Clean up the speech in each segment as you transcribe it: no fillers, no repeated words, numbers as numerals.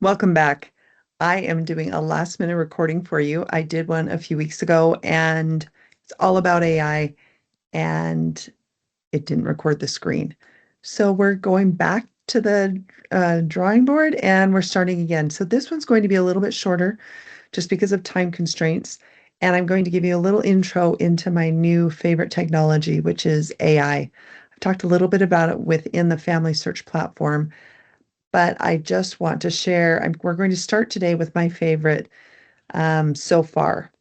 Welcome back. I am doing a last minute recording for you. I did one a few weeks ago and it's all about AI and it didn't record the screen. So we're going back to the drawing board and we're starting again. So this one's going to be a little bit shorter just because of time constraints. And I'm going to give you a little intro into my new favorite technology, which is AI. I've talked a little bit about it within the Family Search platform, but I just want to share. We're going to start today with my favorite so far,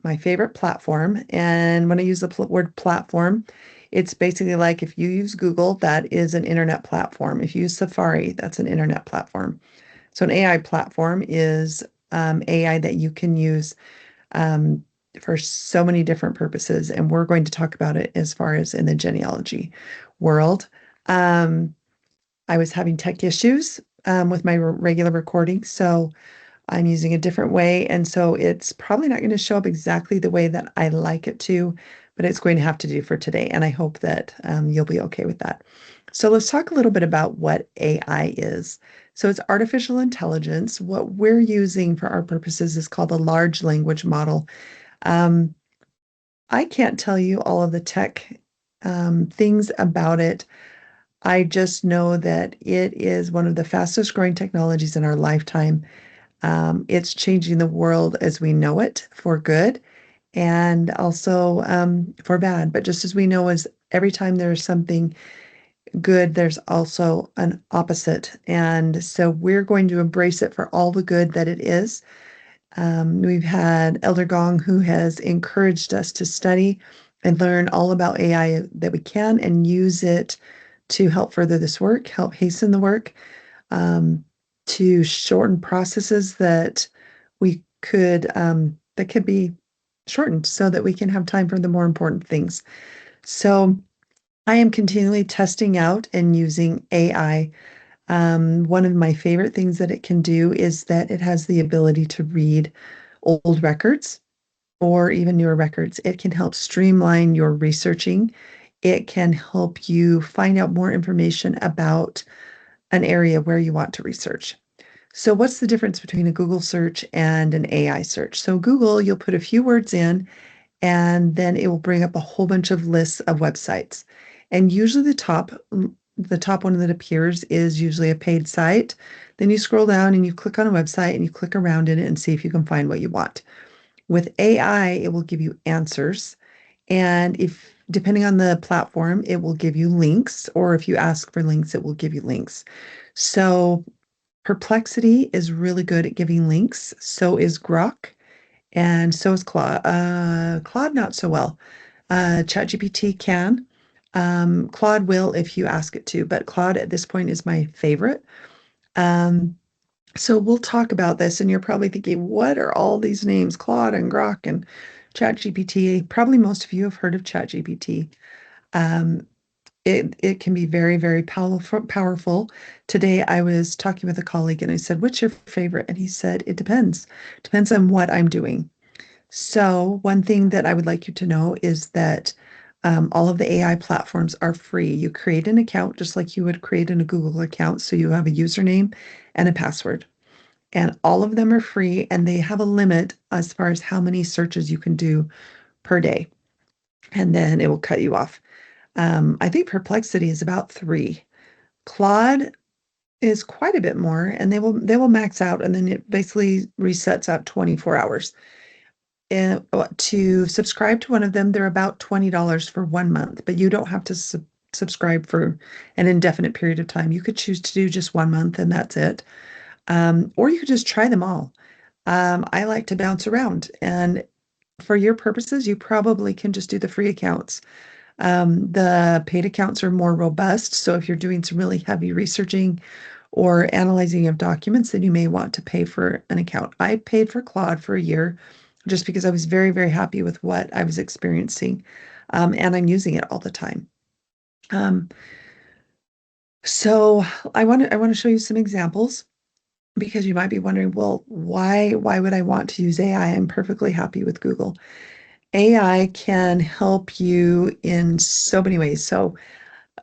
my favorite platform. And when I use the word platform, it's basically like if you use Google, that is an internet platform. If you use Safari, that's an internet platform. So an AI platform is AI that you can use um, for so many different purposes. And we're going to talk about it as far as in the genealogy world. Um, I was having tech issues with my regular recording, so I'm using a different way. And so it's probably not going to show up exactly the way that I like it to, but it's going to have to do for today. And I hope that you'll be okay with that. So let's talk a little bit about what AI is. So it's artificial intelligence. What we're using for our purposes is called a large language model. Um, I can't tell you all of the tech things about it. I just know that it is one of the fastest growing technologies in our lifetime. It's changing the world as we know it for good and also for bad. But just as we know, as every time there's something good, there's also an opposite. And so we're going to embrace it for all the good that it is. We've had Elder Gong who has encouraged us to study and learn all about AI that we can and use it to help further this work, help hasten the work, to shorten processes that could be shortened so that we can have time for the more important things. So I am continually testing out and using AI. One of my favorite things that it can do is that it has the ability to read old records or even newer records. It can help streamline your researching. It can help you find out more information about an area where you want to research. So, what's the difference between a Google search and an AI search? So, Google, you'll put a few words in, and then it will bring up a whole bunch of lists of websites. And usually the top one that appears is usually a paid site. Then you scroll down and you click on a website and you click around in it and see if you can find what you want. With AI, it will give you answers. And if depending on the platform, it will give you links, or if you ask for links, it will give you links. So Perplexity is really good at giving links. So is Grok, and so is Claude. Claude not so well. ChatGPT can. Claude will if you ask it to, but Claude at this point is my favorite. Um, so we'll talk about this, and you're probably thinking, what are all these names? Claude and Grok and ChatGPT. Probably most of you have heard of ChatGPT. Um, it can be very, very powerful. Today I was talking with a colleague and I said, "What's your favorite?" And he said, "It depends. Depends on what I'm doing." So one thing that I would like you to know is that all of the AI platforms are free. You create an account just like you would create in a Google account. So you have a username and a password. And all of them are free and they have a limit as far as how many searches you can do per day. And then it will cut you off. I think Perplexity is about three. Claude is quite a bit more, and they will max out, and then it basically resets out 24 hours. And to subscribe to one of them, they're about $20 for 1 month, but you don't have to subscribe for an indefinite period of time. You could choose to do just 1 month, and that's it. Or you could just try them all. I like to bounce around, and for your purposes, you probably can just do the free accounts. The paid accounts are more robust. So if you're doing some really heavy researching or analyzing of documents, then you may want to pay for an account. I paid for Claude for a year just because I was very, very happy with what I was experiencing. And I'm using it all the time. Um, so I want to show you some examples because you might be wondering, well, why would I want to use AI? I'm perfectly happy with Google. AI can help you in so many ways. So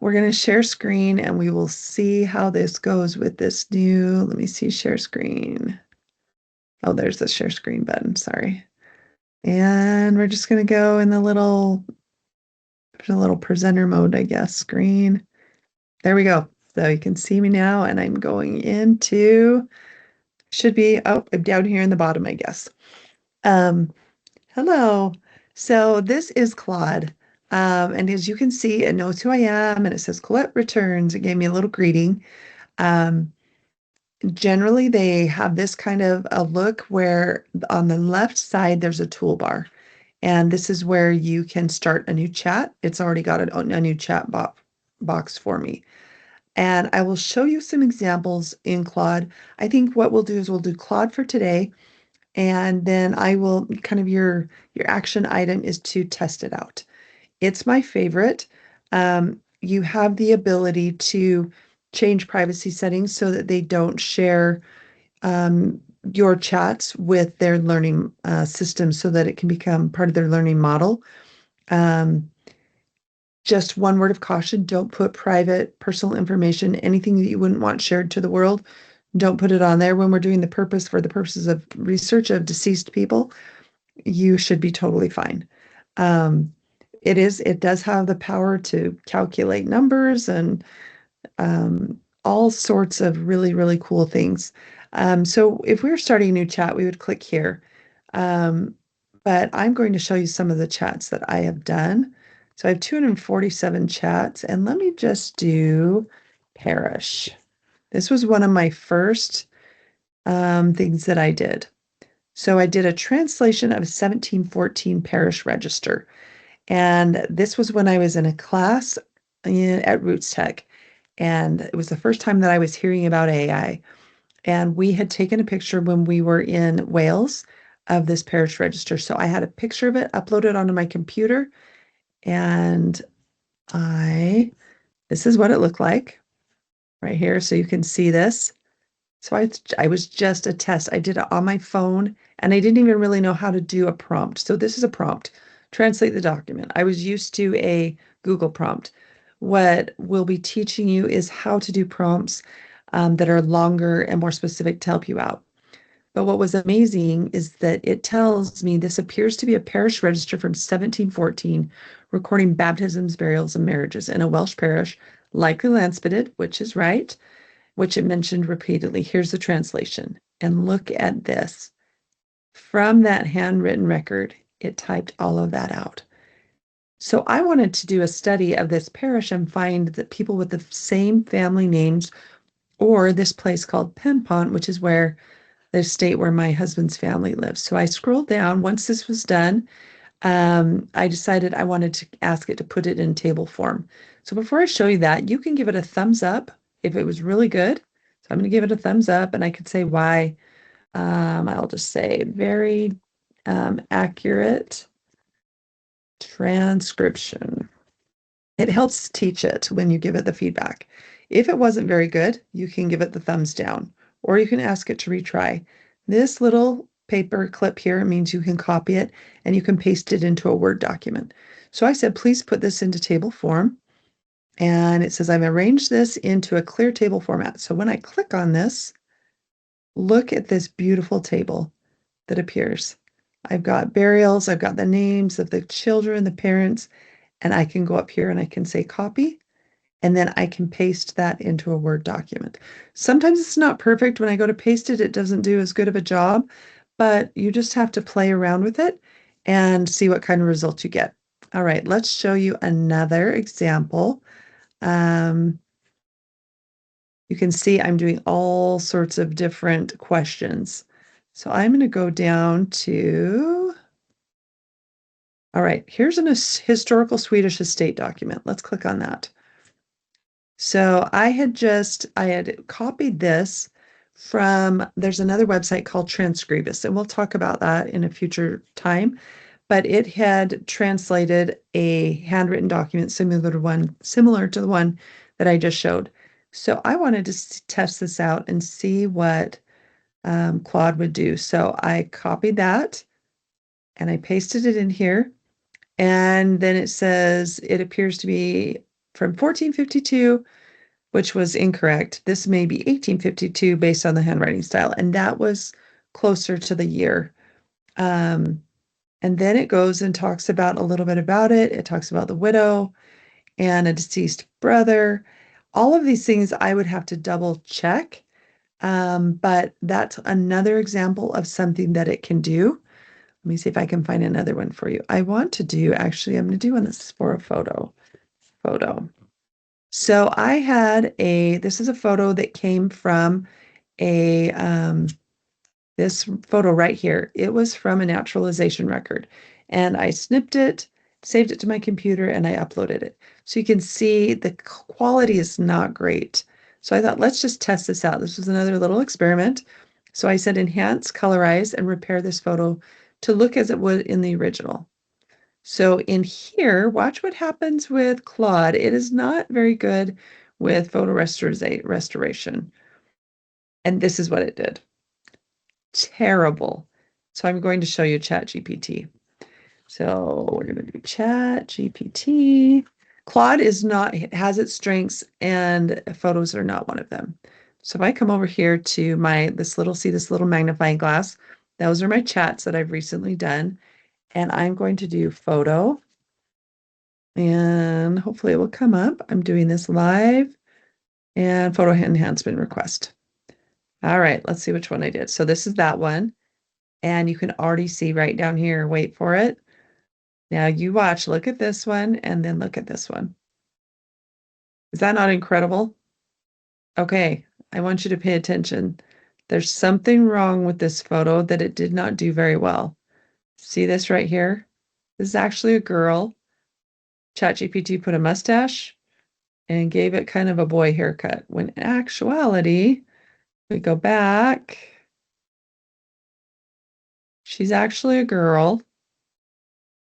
We're going to share screen and we will see how this goes with this new, let me see, share screen. Oh, there's the share screen button, sorry. And we're just going to go in there's a little presenter mode, I guess, screen. There we go. So you can see me now and I'm going into, should be, oh, I'm down here in the bottom, I guess. Hello. So this is Claude. And as you can see, it knows who I am and it says Colette returns. It gave me a little greeting. Um, Generally, they have this kind of a look where on the left side, there's a toolbar. And this is where you can start a new chat. It's already got a new chat box for me. And I will show you some examples in Claude. I think what we'll do is we'll do Claude for today. And then I will kind of your action item is to test it out. It's my favorite. You have the ability to change privacy settings so that they don't share um, your chats with their learning system so that it can become part of their learning model. Um, just one word of caution, don't put private personal information, anything that you wouldn't want shared to the world. Don't put it on there when we're doing for the purposes of research of deceased people. You should be totally fine. Um, it does have the power to calculate numbers and all sorts of really, really cool things. So if we were starting a new chat, we would click here. Um, but I'm going to show you some of the chats that I have done. So I have 247 chats, and let me just do parish. This was one of my first things that I did. So I did a translation of 1714 parish register. And this was when I was in a class at Roots Tech. And it was the first time that I was hearing about AI. And we had taken a picture when we were in Wales of this parish register. So I had a picture of it uploaded onto my computer. And this is what it looked like right here. So you can see this. So I was just a test. I did it on my phone and I didn't even really know how to do a prompt. So this is a prompt. Translate the document. I was used to a Google prompt. What we'll be teaching you is how to do prompts that are longer and more specific to help you out. But what was amazing is that it tells me this appears to be a parish register from 1714, recording baptisms, burials, and marriages in a Welsh parish, likely Llanspytted, which is right, which it mentioned repeatedly. Here's the translation. And look at this. From that handwritten record, it typed all of that out. So I wanted to do a study of this parish and find that people with the same family names or this place called Penpont, which is where the state where my husband's family lives. So I scrolled down. Once this was done, I decided I wanted to ask it to put it in table form. So before I show you that, you can give it a thumbs up if it was really good. So I'm going to give it a thumbs up and I could say why. I'll just say very accurate transcription. It helps teach it when you give it the feedback. If it wasn't very good, you can give it the thumbs down or you can ask it to retry. This little paper clip here means you can copy it and you can paste it into a Word document. So I said, please put this into table form. And it says I've arranged this into a clear table format. So when I click on this, look at this beautiful table that appears. I've got burials, I've got the names of the children, the parents, and I can go up here and I can say copy, and then I can paste that into a Word document. Sometimes it's not perfect. When I go to paste it, it doesn't do as good of a job, but you just have to play around with it and see what kind of results you get. All right, let's show you another example. Um, you can see I'm doing all sorts of different questions. So I'm going to go down to, all right, here's an historical Swedish estate document. Let's click on that. So I had copied this from, there's another website called Transcribus, and we'll talk about that in a future time. But it had translated a handwritten document similar to the one that I just showed. So I wanted to test this out and see what Claude would do. So I copied that and I pasted it in here. And then it says it appears to be from 1452, which was incorrect. This may be 1852 based on the handwriting style, and that was closer to the year. And then it goes and talks about a little bit about it. It talks about the widow and a deceased brother. All of these things I would have to double check, but that's another example of something that it can do. Let me see if I can find another one for you. I want to do, actually, I'm going to do one that's for a photo. So I had this is a photo that came from this photo right here. It was from a naturalization record, and I snipped it, saved it to my computer, and I uploaded it. So you can see the quality is not great. So I thought, let's just test this out. This was another little experiment. So I said, enhance, colorize, and repair this photo to look as it would in the original. So in here, watch what happens with Claude. It is not very good with photo restoration. And this is what it did. Terrible. So I'm going to show you ChatGPT. So we're going to do ChatGPT. Claude is not, it has its strengths, and photos are not one of them. So if I come over here to this little magnifying glass, those are my chats that I've recently done. And I'm going to do photo, and hopefully it will come up. I'm doing this live, and photo enhancement request. All right, let's see which one I did. So this is that one. And you can already see right down here, wait for it. Now you watch, look at this one, and then look at this one. Is that not incredible? Okay, I want you to pay attention. There's something wrong with this photo that it did not do very well. See this right here? This is actually a girl. ChatGPT put a mustache and gave it kind of a boy haircut, when in actuality, we go back, she's actually a girl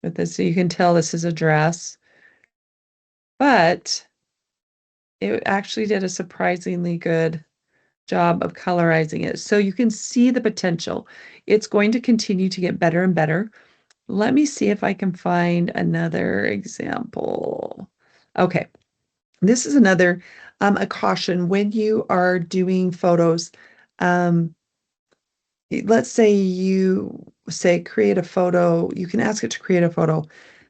with this, so you can tell this is a dress, but it actually did a surprisingly good job of colorizing it. So you can see the potential. It's going to continue to get better and better. Let me see if I can find another example. Okay, this is another a caution when you are doing photos. Let's say you create a photo, you can ask it to create a photo.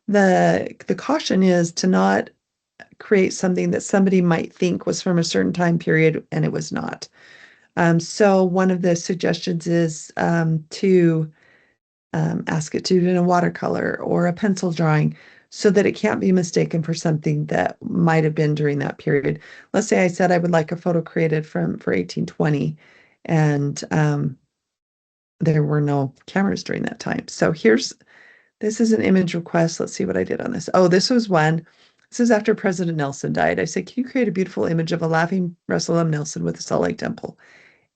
The caution is to not create something that somebody might think was from a certain time period and it was not. So one of the suggestions is to ask it to do in a watercolor or a pencil drawing so that it can't be mistaken for something that might have been during that period. Let's say I said I would like a photo created for 1820, and there were no cameras during that time. So this is an image request. Let's see what I did on this. Oh, this was one. This is after President Nelson died. I said, can you create a beautiful image of a laughing Russell M. Nelson with a Salt Lake Temple?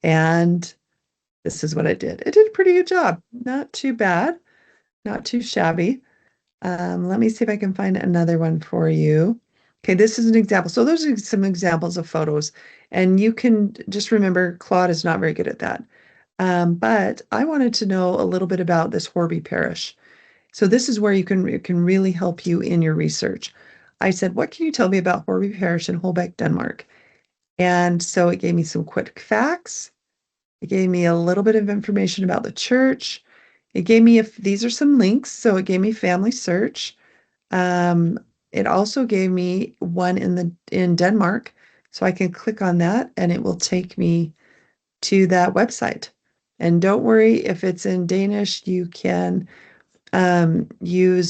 And this is what I did. It did a pretty good job. Not too bad, not too shabby. Let me see if I can find another one for you. Okay, this is an example. So those are some examples of photos. And you can just remember, Claude is not very good at that. But I wanted to know a little bit about this Horby parish. So this is where it can really help you in your research. I said, what can you tell me about Horby parish in Holbæk, Denmark? And so it gave me some quick facts. It gave me a little bit of information about the church. It gave me, if these are some links, so it gave me family search. It also gave me one in Denmark, so I can click on that and it will take me to that website. And don't worry if it's in Danish, you can you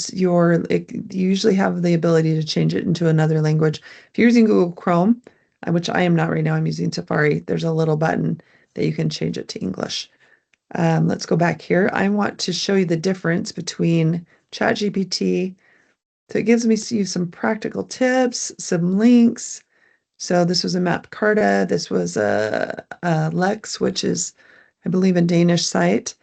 usually have the ability to change it into another language. If you're using Google Chrome, which I am not right now, I'm using Safari, there's a little button that you can change it to English. Let's go back here. I want to show you the difference between ChatGPT. So it gives me some practical tips, some links. So this was a Map Carta. This was a Lex, which is, I believe, a Danish site.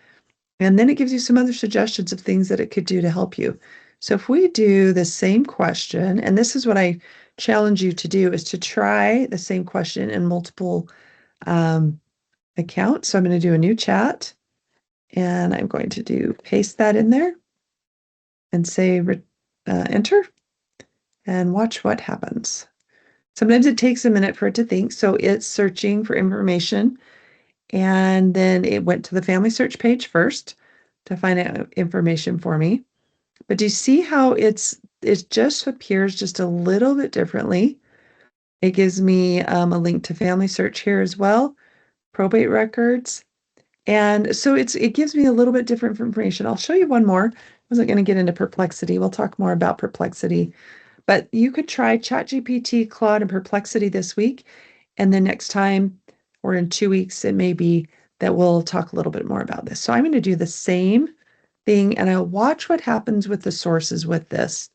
And then it gives you some other suggestions of things that it could do to help you. So if we do the same question, and this is what I challenge you to do, is to try the same question in multiple accounts. So I'm going to do a new chat, and I'm going to paste that in there and say enter, and watch what happens. Sometimes it takes a minute for it to think. So it's searching for information. And then it went to the family search page first to find out information for me. But do you see how it just appears just a little bit differently? It gives me a link to family search here as well, probate records. And so it gives me a little bit different information. I'll show you one more. I wasn't going to get into perplexity. We'll talk more about perplexity. But you could try ChatGPT, Claude, and Perplexity this week. And then next time, or in 2 weeks, it may be that we'll talk a little bit more about this. So I'm going to do the same thing and I'll watch what happens with the sources with this.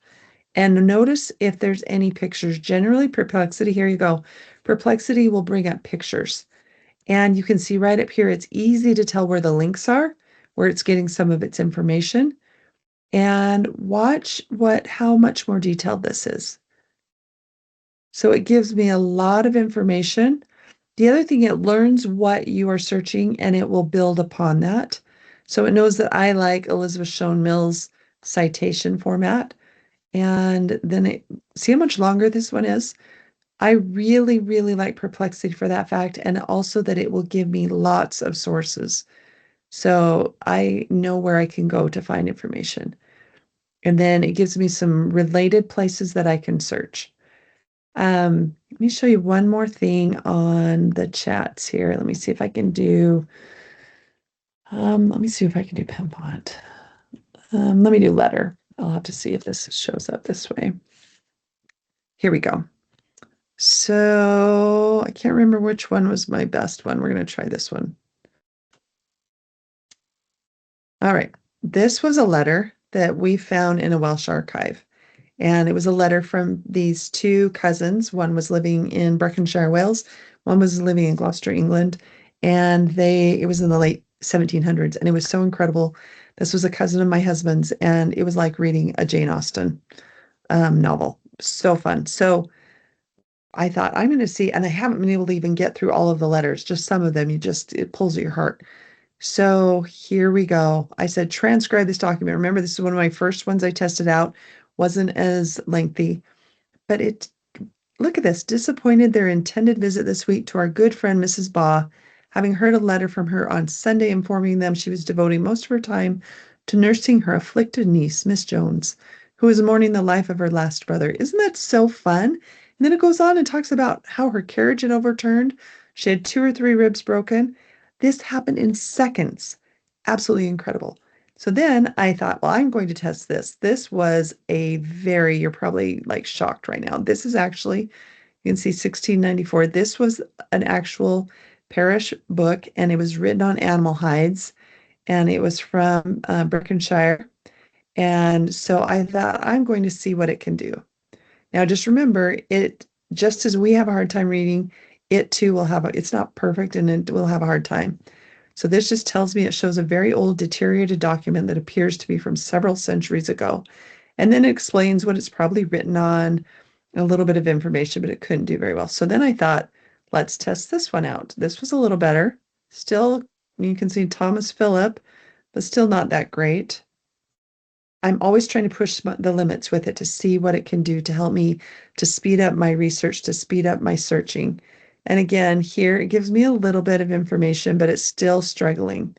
And notice if there's any pictures. Generally, Perplexity, here you go. Perplexity will bring up pictures. And you can see right up here, it's easy to tell where the links are, where it's getting some of its information. And watch how much more detailed this is. So it gives me a lot of information. The other thing, it learns what you are searching and it will build upon that. So it knows that I like Elizabeth Shown Mills citation format. And then see how much longer this one is? I really, really like Perplexity for that fact, and also that it will give me lots of sources. So I know where I can go to find information. And then it gives me some related places that I can search. Let me show you one more thing on the chats here. Let me see if I can do, let me see if I can do Pimpont. Let me do letter. I'll have to see if this shows up this way. Here we go. So I can't remember which one was my best one. We're going to try this one. All right. This was a letter that we found in a Welsh archive. And it was a letter from these two cousins. One was living in Berkshire, Wales. One was living in Gloucester, England. And it was in the late 1700s. And it was so incredible. This was a cousin of my husband's. And it was like reading a Jane Austen novel. So fun. So I thought, I'm going to see, and I haven't been able to even get through all of the letters, just some of them. It pulls at your heart. So here we go. I said, transcribe this document. Remember, this is one of my first ones I tested out. Wasn't as lengthy, but look at this. Disappointed their intended visit this week to our good friend, Mrs. Baugh, having heard a letter from her on Sunday informing them she was devoting most of her time to nursing her afflicted niece, Miss Jones, who was mourning the life of her last brother. Isn't that so fun? And then it goes on and talks about how her carriage had overturned. She had 2 or 3 ribs broken. This happened in seconds. Absolutely incredible. So then I thought, well, I'm going to test this. This was you're probably like shocked right now. This is actually, you can see 1694. This was an actual parish book and it was written on animal hides and it was from Berkshire. And so I thought, I'm going to see what it can do. Now, just remember, just as we have a hard time reading, it too will it's not perfect and it will have a hard time. So this just tells me it shows a very old deteriorated document that appears to be from several centuries ago. And then it explains what it's probably written on, a little bit of information, but it couldn't do very well. So then I thought, let's test this one out. This was a little better. Still, you can see Thomas Phillip, but still not that great. I'm always trying to push the limits with it to see what it can do to help me to speed up my research, to speed up my searching. And again, here it gives me a little bit of information, but it's still struggling.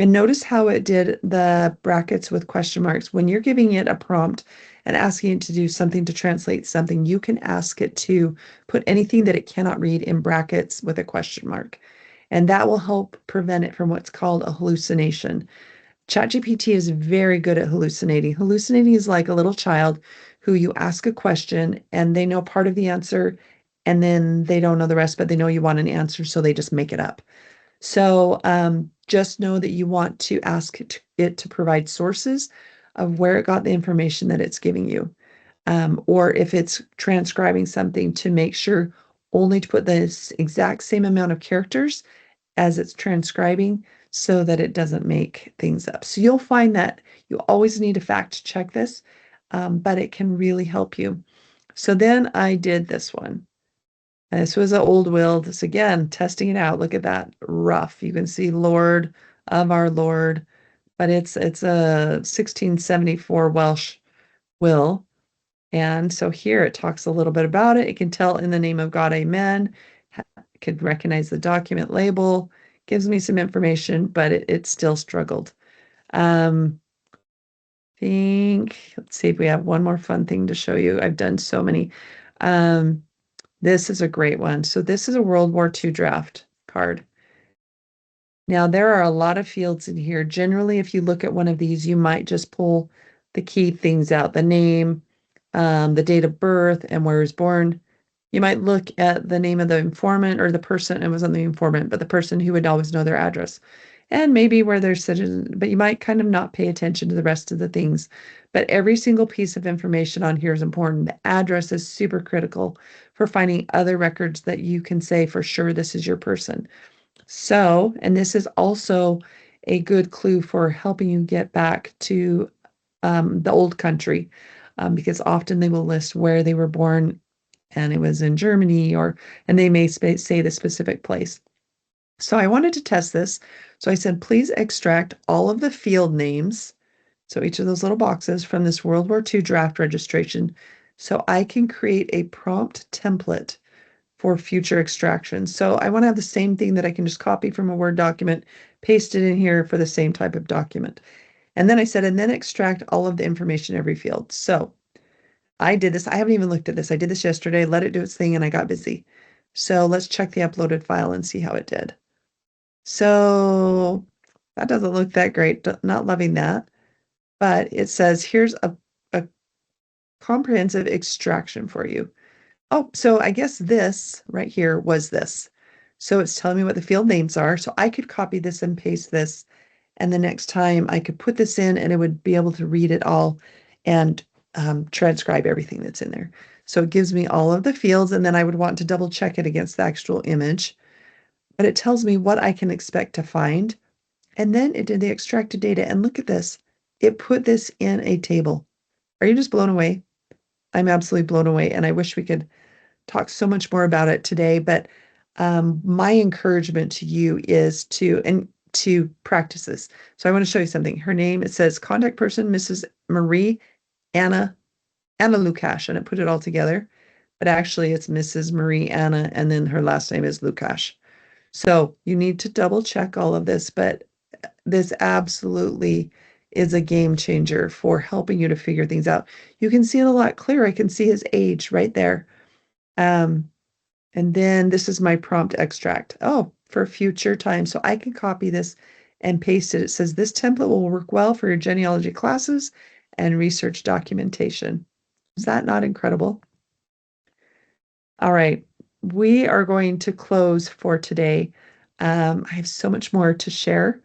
And notice how it did the brackets with question marks. When you're giving it a prompt and asking it to do something to translate something, you can ask it to put anything that it cannot read in brackets with a question mark. And that will help prevent it from what's called a hallucination. ChatGPT is very good at hallucinating. Hallucinating is like a little child who you ask a question and they know part of the answer and then they don't know the rest, but they know you want an answer, so they just make it up. So just know that you want to ask it to provide sources of where it got the information that it's giving you. Or if it's transcribing something, to make sure only to put the exact same amount of characters as it's transcribing so that it doesn't make things up. So you'll find that you always need to fact check this, but it can really help you. So then I did this one. And this was an old will. This again, testing it out. Look at that, rough. You can see Lord of our Lord, but it's a 1674 Welsh will. And so here it talks a little bit about it. It can tell in the name of God, amen. It could recognize the document label, gives me some information, but it still struggled. Um, let's see if we have one more fun thing to show you. I've done so many. Um, this is a great one. So this is a World War II draft card. Now, there are a lot of fields in here. Generally, if you look at one of these, you might just pull the key things out, the name, the date of birth, and where he was born. You might look at the name of the informant or the person, it wasn't the informant, but the person who would always know their address and maybe where they're citizen, but you might kind of not pay attention to the rest of the things. But every single piece of information on here is important. The address is super critical for finding other records that you can say for sure this is your person. So, and this is also a good clue for helping you get back to the old country, because often they will list where they were born and it was in Germany, and they may say the specific place. So I wanted to test this. So I said, please extract all of the field names, so each of those little boxes, from this World War II draft registration so I can create a prompt template for future extractions. So I want to have the same thing that I can just copy from a Word document, paste it in here for the same type of document. And then I said, and then extract all of the information in every field. So I did this. I haven't even looked at this. I did this yesterday, let it do its thing, and I got busy. So let's check the uploaded file and see how it did. So that doesn't look that great. Not loving that. But it says, here's a comprehensive extraction for you. Oh, so I guess this right here was this. So it's telling me what the field names are. So I could copy this and paste this. And the next time I could put this in and it would be able to read it all and transcribe everything that's in there. So it gives me all of the fields, and then I would want to double check it against the actual image. But it tells me what I can expect to find. And then it did the extracted data. And look at this. It put this in a table. Are you just blown away? I'm absolutely blown away. And I wish we could talk so much more about it today. But my encouragement to you is to practice this. So I want to show you something. Her name, it says contact person, Mrs. Marie Anna Lukash, and it put it all together. But actually, it's Mrs. Marie Anna, and then her last name is Lukash. So you need to double check all of this, but this absolutely is a game changer for helping you to figure things out. You can see it a lot clearer. I can see his age right there. Um, and then this is my prompt extract. Oh, for future time. So I can copy this and paste it. It says this template will work well for your genealogy classes and research documentation. Is that not incredible? All right, we are going to close for today. I have so much more to share.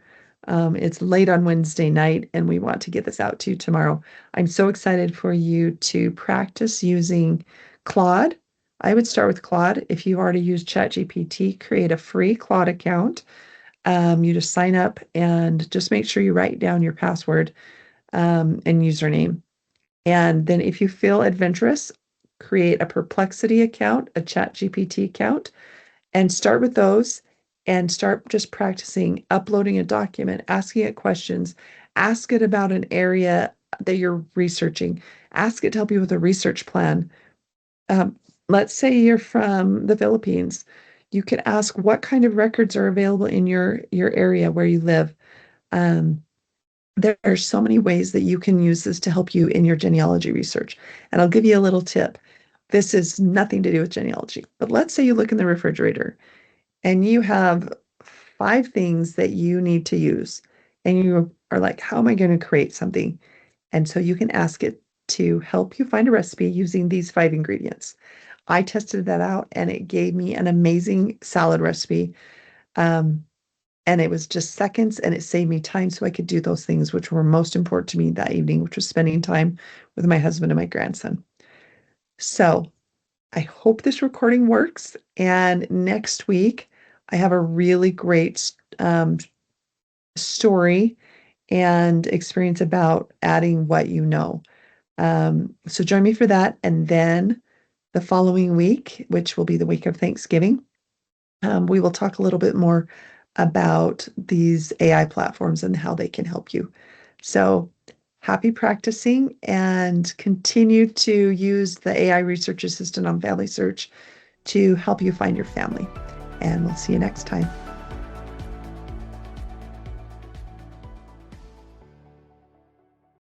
It's late on Wednesday night, and we want to get this out to you tomorrow. I'm so excited for you to practice using Claude. I would start with Claude. If you've already used ChatGPT, create a free Claude account. You just sign up and just make sure you write down your password and username. And then if you feel adventurous, create a Perplexity account, a ChatGPT account, and start with those and start just practicing uploading a document, asking it questions, ask it about an area that you're researching, ask it to help you with a research plan. Let's say you're from the Philippines. You could ask what kind of records are available in your area where you live. Um, there are so many ways that you can use this to help you in your genealogy research. And I'll give you a little tip. This is nothing to do with genealogy, but let's say you look in the refrigerator and you have 5 things that you need to use, and you are like, how am I going to create something? And so you can ask it to help you find a recipe using these 5 ingredients. I tested that out and it gave me an amazing salad recipe. Um, and it was just seconds and it saved me time so I could do those things which were most important to me that evening, which was spending time with my husband and my grandson. So I hope this recording works. And next week, I have a really great story and experience about adding what you know. So join me for that. And then the following week, which will be the week of Thanksgiving, we will talk a little bit more about these AI platforms and how they can help you. So happy practicing and continue to use the AI research assistant on Family Search to help you find your family. And we'll see you next time.